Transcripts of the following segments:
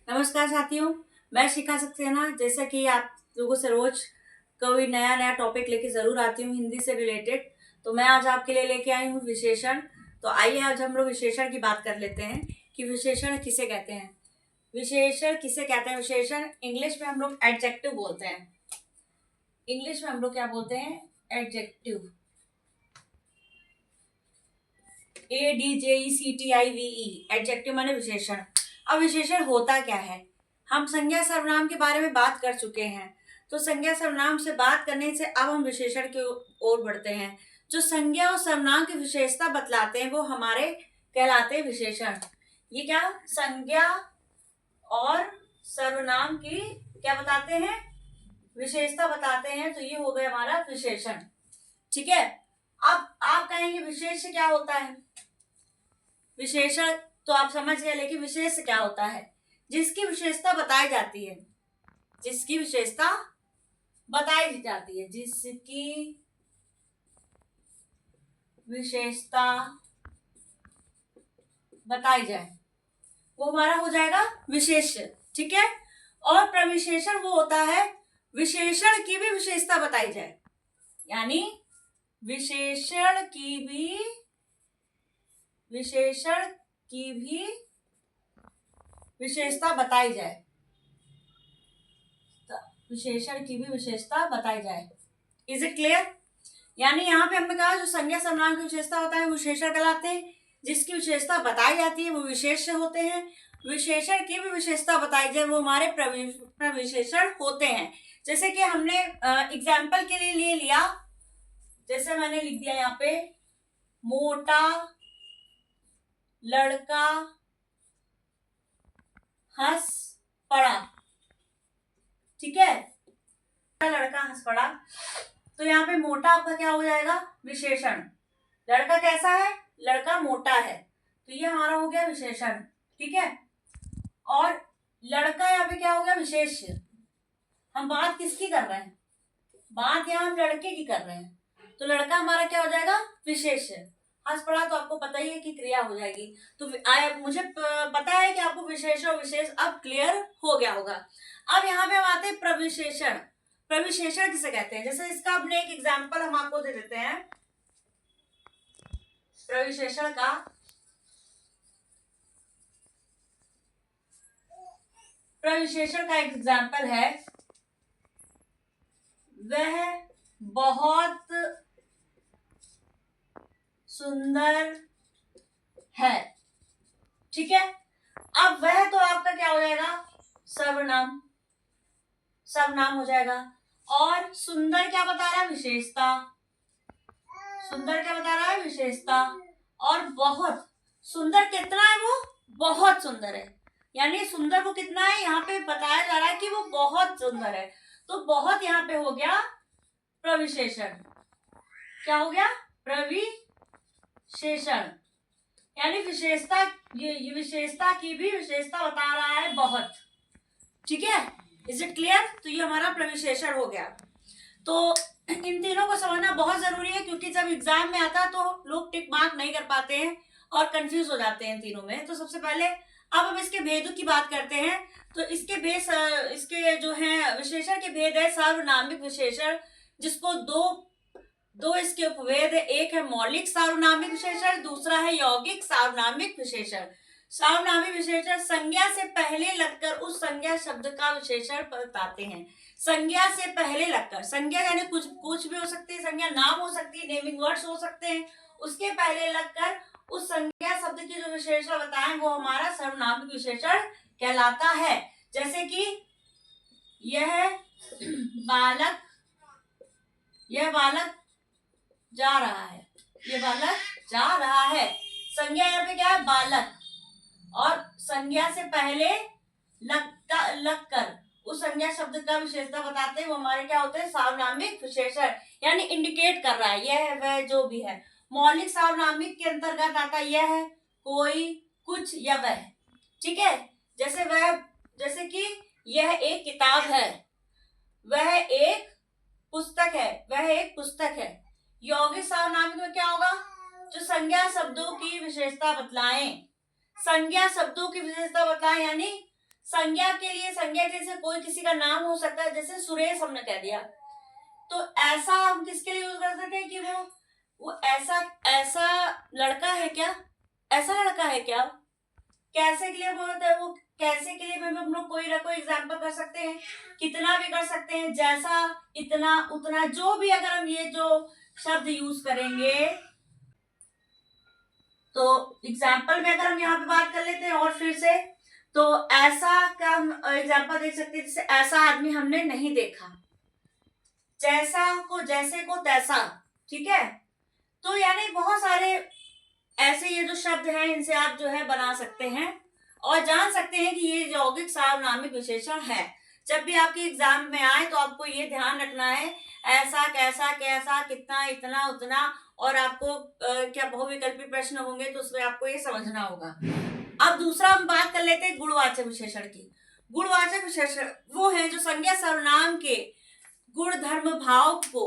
नमस्कार साथियों, मैं शिखा सक्सेना। जैसा कि आप लोगों से रोज कोई नया नया टॉपिक लेके जरूर आती हूँ हिंदी से रिलेटेड, तो मैं आज आपके लिए लेके आई हूँ विशेषण। तो आइए आज हम लोग विशेषण की बात कर लेते हैं कि विशेषण किसे कहते हैं। विशेषण किसे कहते हैं? विशेषण इंग्लिश में हम लोग एडजेक्टिव बोलते हैं। इंग्लिश में हम लोग क्या बोलते हैं? एडजेक्टिव। ADJECTIVE, एडजेक्टिव माने विशेषण। अब विशेषण होता क्या है? हम संज्ञा सर्वनाम के बारे में बात कर चुके हैं, तो संज्ञा सर्वनाम से बात करने से अब हम विशेषण की ओर बढ़ते हैं। जो संज्ञा और सर्वनाम की विशेषता बतलाते हैं वो हमारे कहलाते हैं विशेषण। ये क्या संज्ञा और सर्वनाम की क्या बताते हैं? विशेषता बताते हैं, तो ये हो गया हमारा विशेषण। ठीक है। अब आप कहेंगे विशेष क्या होता है? विशेषण तो आप समझ गए, लेकिन विशेष क्या होता है? जिसकी विशेषता बताई जाती है। जिसकी विशेषता बताई जाती है, जिसकी विशेषता बताई जाए वो हमारा हो जाएगा विशेष। ठीक है। और प्रविशेषण वो होता है विशेषण की भी विशेषता बताई जाए, यानी विशेषण की भी विशेषता बताई जाए। विशेषण की भी विशेषता बताई जाए। Is it clear? यानी यहाँ पे हमने कहा जो संज्ञा सर्वनाम की विशेषता होता है वो विशेषण कहलाते हैं। जिसकी विशेषता बताई जाती है वो विशेष होते हैं। विशेषण की भी विशेषता बताई जाए वो हमारे प्रविशेषण होते हैं। जैसे कि हमने एग्जाम्पल के लिए लिया, जैसे मैंने लिख दिया यहाँ पे, मोटा लड़का हंस पड़ा। ठीक है, लड़का हंस पड़ा, तो यहाँ पे मोटा आपका क्या हो जाएगा? विशेषण। लड़का कैसा है? लड़का मोटा है, तो ये हमारा हो गया विशेषण। ठीक है। और लड़का यहाँ पे क्या हो गया? विशेष। हम बात किसकी कर रहे हैं? बात यहाँ हम लड़के की कर रहे हैं, तो लड़का हमारा क्या हो जाएगा? विशेष। हंस पड़ा तो आपको पता ही है कि क्रिया हो जाएगी। तो मुझे पता है कि आपको विशेष और विशेष अब क्लियर हो गया होगा। अब यहाँ पे हम आते हैं प्रविशेषण। प्रविशेषण किसे कहते हैं? जैसे इसका अपने एक एग्जाम्पल हम आपको दे देते हैं प्रविशेषण का। प्रविशेषण का एक एग्जाम्पल है, वह बहुत सुंदर है। ठीक है। अब वह तो आपका क्या हो जाएगा? सर्वनाम। सर्वनाम हो जाएगा। और सुंदर क्या बता रहा है? विशेषता। सुंदर क्या बता रहा है? विशेषता। और बहुत सुंदर कितना है? वो बहुत सुंदर है। यानी सुंदर वो कितना है? यहाँ पे बताया जा रहा है कि वो बहुत सुंदर है, तो बहुत यहाँ पे हो गया प्रविशेषण। क्या हो गया? प्रविशेषण। यानी विशेषता, ये विशेषता की भी विशेषता बता रहा है बहुत। ठीक है। Is it clear? तो ये हमारा प्रविशेषण हो गया। तो इन तीनों को समझना बहुत जरूरी है, क्योंकि जब एग्जाम में आता है तो लोग टिक मार्क नहीं कर पाते हैं और कंफ्यूज हो जाते हैं तीनों में। तो सबसे पहले अब हम इसके भेदों की बात करते हैं। तो इसके जो है विशेषण के भेद है सार्वनामिक विशेषण, जिसको दो इसके उपभेद है। एक है मौलिक सार्वनामिक विशेषण, दूसरा है यौगिक सार्वनामिक विशेषण। सार्वनामिक विशेषण संज्ञा से पहले लगकर उस संज्ञा शब्द का विशेषण बताते हैं। संज्ञा से पहले लगकर, संज्ञा यानी कुछ भी हो सकती है, संज्ञा नाम हो सकती है, नेमिंग वर्ड्स हो सकते हैं, उसके पहले लगकर उस संज्ञा शब्द की जो विशेषण बताएं वो हमारा सर्वनामिक विशेषण कहलाता है। जैसे कि यह बालक जा रहा है। ये बालक जा रहा है। संज्ञा यहाँ पे क्या है? बालक। और संज्ञा से पहले लगकर उस संज्ञा शब्द का विशेषता बताते हैं वो हमारे क्या होते हैं? सार्वनामिक विशेषण। यानी इंडिकेट कर रहा है, यह है वह जो भी है। मौलिक सार्वनामिक के अंतर्गत आता यह है, कोई, कुछ या वह। ठीक है। जैसे कि यह एक किताब है, वह एक पुस्तक है, वह एक पुस्तक है। यौगिक सार्वनामिक में क्या होगा? जो संज्ञा शब्दों की विशेषता बतलाएं। संज्ञा शब्दों की विशेषता बताएं, यानी संज्ञा के लिए, संज्ञा जैसे कोई किसी का नाम हो सकता है, जैसे सुरेश हमने कह दिया, तो ऐसा हम किसके लिए यूज कर सकते हैं कि वो ऐसा ऐसा लड़का है क्या, ऐसा लड़का है क्या। कैसे के लिए बोलते हैं, वो कैसे के लिए भी हम लोग कोई ना कोई एग्जाम्पल कर सकते हैं, कितना भी कर सकते हैं, जैसा, इतना, उतना, जो भी अगर हम ये जो शब्द यूज करेंगे, तो एग्जाम्पल में अगर हम यहाँ पे बात कर लेते हैं और फिर से, तो ऐसा का हम एग्जाम्पल देख सकते हैं, जैसे ऐसा आदमी हमने नहीं देखा, जैसा को जैसे को तैसा, ठीक है। तो यानी बहुत सारे ऐसे ये जो शब्द हैं, इनसे आप जो है बना सकते हैं और जान सकते हैं कि ये यौगिक सार्वनामिक विशेषण है। जब भी आपके एग्जाम में आए तो आपको ये ध्यान रखना है, ऐसा, कैसा, कैसा, कितना, इतना, उतना, और आपको क्या बहुविकल्पी प्रश्न होंगे तो उसमें आपको ये समझना होगा। अब दूसरा हम बात कर लेते हैं गुणवाचक विशेषण की। गुणवाचक विशेषण वो है जो संज्ञा सर्वनाम के गुण धर्म भाव को,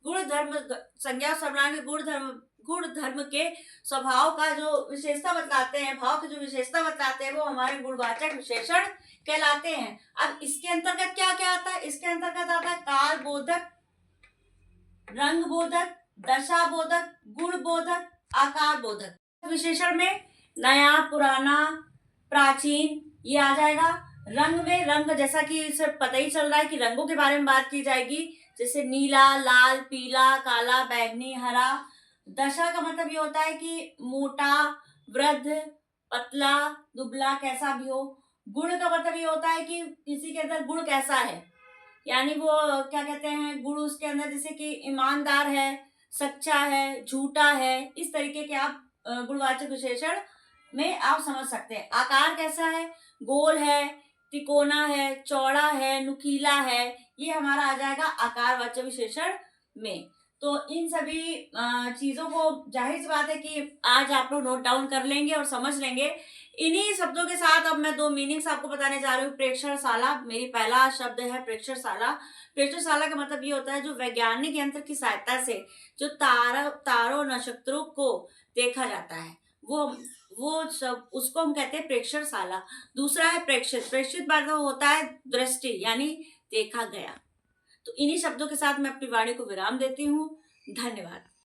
गुण धर्म, संज्ञा सर्वनाम के गुण धर्म के स्वभाव का जो विशेषता बतलाते हैं, भाव की जो विशेषता बतलाते हैं, वो हमारे गुणवाचक विशेषण कहलाते हैं। अब इसके अंतर्गत क्या क्या आता है, इसके अंतर्गत आता है काल बोधक, रंग बोधक, दशा बोधक, गुण बोधक, आकार बोधक। विशेषण में नया, पुराना, प्राचीन, ये आ जाएगा। रंग में, रंग जैसा कि इसे पता ही चल रहा है कि रंगों के बारे में बात की जाएगी, जैसे नीला, लाल, पीला, काला, बैंगनी, हरा। दशा का मतलब ये होता है कि मोटा, वृद्ध, पतला, दुबला, कैसा भी हो। गुण का मतलब ये होता है कि किसी के अंदर गुण कैसा है, यानी वो क्या कहते हैं, गुण उसके अंदर जैसे कि ईमानदार है, सच्चा है, झूठा है, इस तरीके के आप गुणवाचक विशेषण में आप समझ सकते हैं। आकार कैसा है, गोल है, तिकोना है, चौड़ा है, नुकीला है, ये हमारा आ जाएगा आकारवाचक विशेषण में। तो इन सभी चीजों को जाहिर सी बात है कि आज आप लोग नोट डाउन कर लेंगे और समझ लेंगे। इन्हीं शब्दों के साथ अब मैं दो मीनिंग्स आपको बताने जा रही हूँ। प्रेक्षणशाला, मेरी पहला शब्द है प्रेक्षणशाला। प्रेक्षणशाला का मतलब ये होता है जो वैज्ञानिक यंत्र की सहायता से जो तारों नक्षत्रों को देखा जाता है, वो सब उसको हम कहते हैं प्रेक्षणशाला। दूसरा है प्रेक्षित। प्रेक्षित मतलब होता है दृष्टि, यानी देखा गया। तो इन्हीं शब्दों के साथ मैं अपनी वाणी को विराम देती हूँ। धन्यवाद।